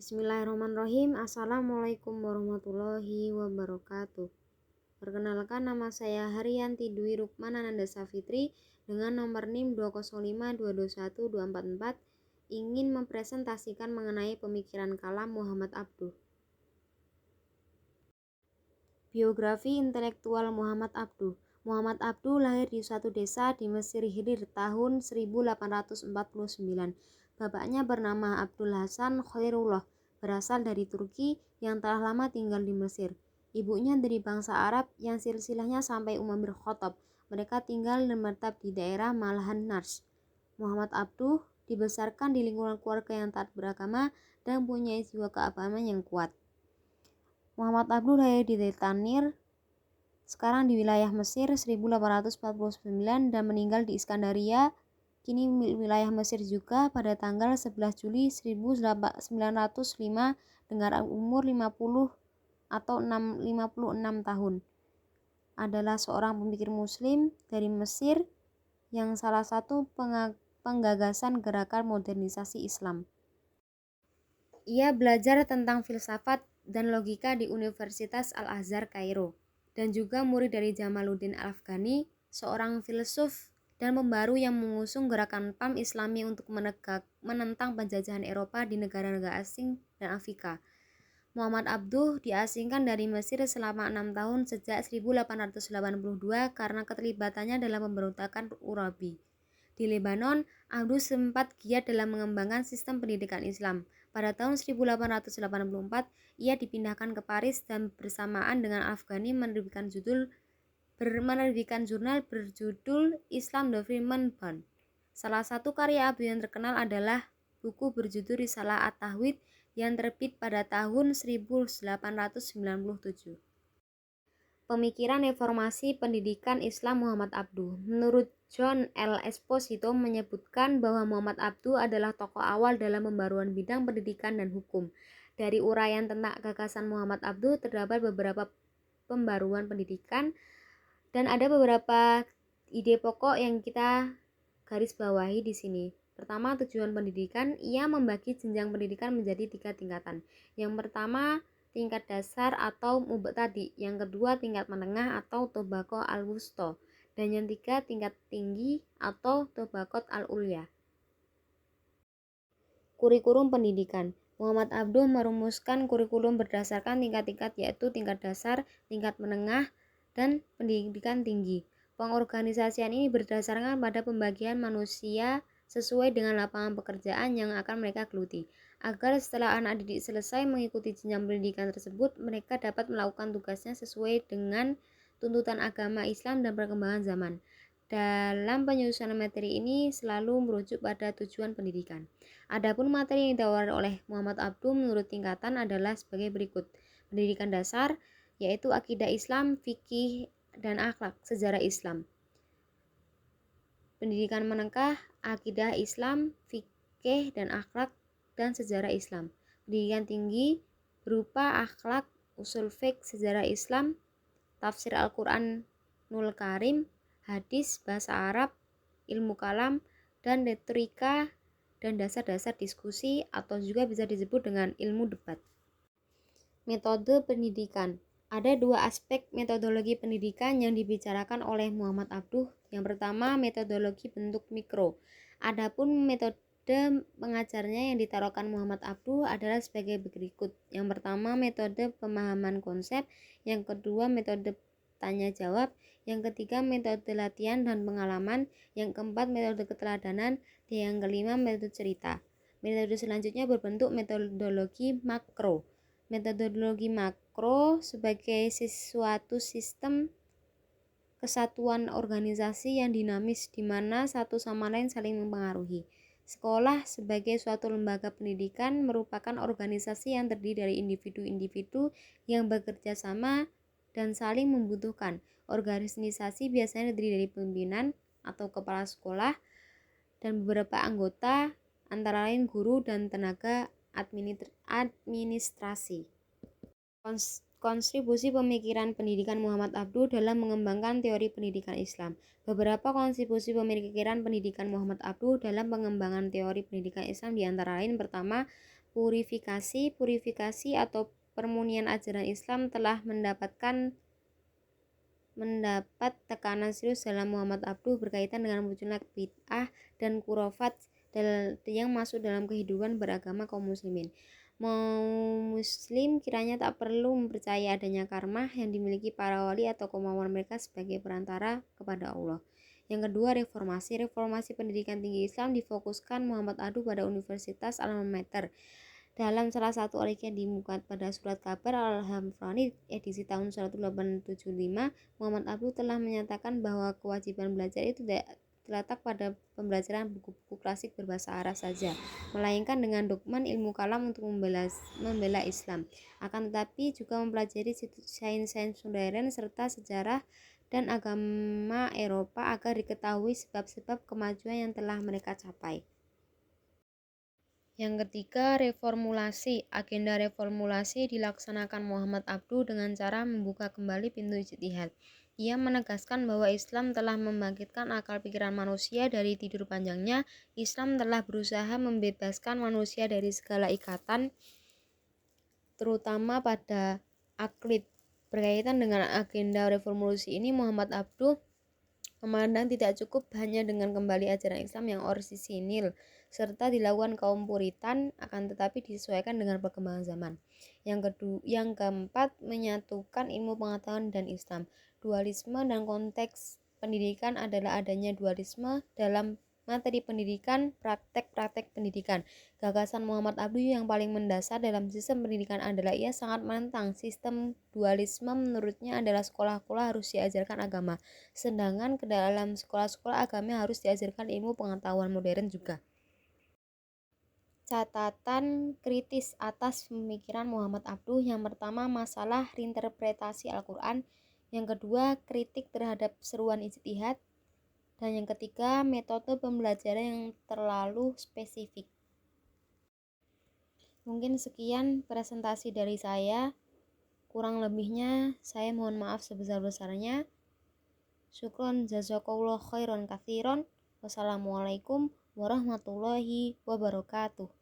Bismillahirrahmanirrahim. Assalamualaikum warahmatullahi wabarakatuh. Perkenalkan, nama saya Haryanti Dwi Rukman Ananda Safitri dengan nomor NIM 205221244 ingin mempresentasikan mengenai pemikiran kalam Muhammad Abduh. Biografi intelektual Muhammad Abduh. Muhammad Abduh lahir di suatu desa di Mesir Hilir tahun 1849. Bapaknya bernama Abdul Hasan Khairullah, berasal dari Turki yang telah lama tinggal di Mesir. Ibunya dari bangsa Arab yang silsilahnya sampai Umar bin Khattab. Mereka tinggal dan menetap di daerah Malahan Nars. Muhammad Abduh dibesarkan di lingkungan keluarga yang taat beragama dan punya jiwa keagamaan yang kuat. Muhammad Abduh lahir di Tanir, sekarang di wilayah Mesir 1849 dan meninggal di Iskandaria, kini wilayah Mesir juga pada tanggal 11 Juli 1905 dengan umur 50 atau 56 tahun. Adalah seorang pemikir muslim dari Mesir yang salah satu penggagasan gerakan modernisasi Islam. Ia belajar tentang filsafat dan logika di Universitas Al-Azhar Kairo dan juga murid dari Jamaluddin Al-Afghani, seorang filsuf dan pembaru yang mengusung gerakan PAM Islami untuk menentang penjajahan Eropa di negara-negara asing dan Afrika. Muhammad Abduh diasingkan dari Mesir selama 6 tahun sejak 1882 karena keterlibatannya dalam pemberontakan Urabi. Di Lebanon, Abduh sempat giat dalam mengembangkan sistem pendidikan Islam. Pada tahun 1884, ia dipindahkan ke Paris dan bersamaan dengan Afghani menerbitkan jurnal berjudul Islam the Freeman Bond. Salah satu karya Abduh yang terkenal adalah buku berjudul Risalah At-Tauhid yang terbit pada tahun 1897. Pemikiran reformasi pendidikan Islam Muhammad Abduh. Menurut John L. Esposito menyebutkan bahwa Muhammad Abduh adalah tokoh awal dalam pembaruan bidang pendidikan dan hukum. Dari uraian tentang gagasan Muhammad Abduh terdapat beberapa pembaruan pendidikan dan ada beberapa ide pokok yang kita garis bawahi di sini. Pertama, tujuan pendidikan. Ia membagi jenjang pendidikan menjadi 3 tingkatan. Yang pertama, tingkat dasar atau mubtadi, yang kedua tingkat menengah atau tobaqo al-wusta, dan yang ketiga tingkat tinggi atau tobaqot al-ulya. Kurikulum pendidikan. Muhammad Abduh merumuskan kurikulum berdasarkan tingkat-tingkat, yaitu tingkat dasar, tingkat menengah, dan pendidikan tinggi. Pengorganisasian ini berdasarkan pada pembagian manusia sesuai dengan lapangan pekerjaan yang akan mereka geluti, agar setelah anak didik selesai mengikuti jenjang pendidikan tersebut, mereka dapat melakukan tugasnya sesuai dengan tuntutan agama Islam dan perkembangan zaman. Dalam penyusunan materi ini selalu merujuk pada tujuan pendidikan. Adapun materi yang ditawarkan oleh Muhammad Abduh menurut tingkatan adalah sebagai berikut. Pendidikan dasar, yaitu akidah Islam, fikih, dan akhlak, sejarah Islam. Pendidikan menengah, akidah Islam, fikih dan akhlak, dan sejarah Islam. Pendidikan tinggi berupa akhlak, usul fiqh, sejarah Islam, tafsir Al-Quranul Karim, hadis, bahasa Arab, ilmu kalam, dan retorika, dan dasar-dasar diskusi atau juga bisa disebut dengan ilmu debat. Metode pendidikan. Ada 2 aspek metodologi pendidikan yang dibicarakan oleh Muhammad Abduh. Yang pertama, metodologi bentuk mikro. Adapun metode mengajarnya yang ditaruhkan Muhammad Abduh adalah sebagai berikut. Yang pertama, metode pemahaman konsep. Yang kedua, metode tanya jawab. Yang ketiga, metode latihan dan pengalaman. Yang keempat, metode keteladanan. Dan yang kelima, metode cerita. Metode selanjutnya berbentuk metodologi makro. Metodologi makro sebagai suatu sistem kesatuan organisasi yang dinamis di mana satu sama lain saling mempengaruhi. Sekolah sebagai suatu lembaga pendidikan merupakan organisasi yang terdiri dari individu-individu yang bekerja sama dan saling membutuhkan. Organisasi biasanya terdiri dari pimpinan atau kepala sekolah dan beberapa anggota, antara lain guru dan tenaga administrasi. Kontribusi pemikiran pendidikan Muhammad Abduh dalam mengembangkan teori pendidikan Islam. Beberapa kontribusi pemikiran pendidikan Muhammad Abduh dalam pengembangan teori pendidikan Islam diantara lain: pertama, Purifikasi atau permurnian ajaran Islam telah mendapat tekanan serius dalam Muhammad Abduh berkaitan dengan munculnya bid'ah dan khurafat yang masuk dalam kehidupan beragama kaum muslimin. Muslim kiranya tak perlu mempercayai adanya karma yang dimiliki para wali atau kemauan mereka sebagai perantara kepada Allah. Yang kedua, reformasi pendidikan tinggi Islam difokuskan Muhammad Abduh pada Universitas Alma Mater. Dalam salah satu artikel dimuat pada surat kabar Al-Hamfrani edisi tahun 1875, Muhammad Abduh telah menyatakan bahwa kewajiban belajar itu tidak terletak pada pembelajaran buku-buku klasik berbahasa Arab saja, melainkan dengan dogma ilmu kalam untuk membela Islam. Akan tetapi juga mempelajari sains-sains modern serta sejarah dan agama Eropa agar diketahui sebab-sebab kemajuan yang telah mereka capai. Yang ketiga, reformulasi. Agenda reformulasi dilaksanakan Muhammad Abduh dengan cara membuka kembali pintu ijtihad. Ia menegaskan bahwa Islam telah membangkitkan akal pikiran manusia dari tidur panjangnya. Islam telah berusaha membebaskan manusia dari segala ikatan, terutama pada aklid. Berkaitan dengan agenda reformulasi ini, Muhammad Abduh memandang tidak cukup hanya dengan kembali ajaran Islam yang orisinil serta dilakukan kaum Puritan, akan tetapi disesuaikan dengan perkembangan zaman. Yang keempat, menyatukan ilmu pengetahuan dan Islam. Dualisme dan konteks pendidikan adalah adanya dualisme dalam materi pendidikan, praktek-praktek pendidikan. Gagasan Muhammad Abduh yang paling mendasar dalam sistem pendidikan adalah ia sangat menentang sistem dualisme. Menurutnya adalah sekolah-sekolah harus diajarkan agama, sedangkan ke dalam sekolah-sekolah agama harus diajarkan ilmu pengetahuan modern juga. Catatan kritis atas pemikiran Muhammad Abduh. Yang pertama, masalah reinterpretasi Al-Quran. Yang kedua, kritik terhadap seruan ijtihad. Dan yang ketiga, metode pembelajaran yang terlalu spesifik. Mungkin sekian presentasi dari saya. Kurang lebihnya saya mohon maaf sebesar-besarnya. Syukron jazakallahu khairan katsiran. Wassalamualaikum warahmatullahi wabarakatuh.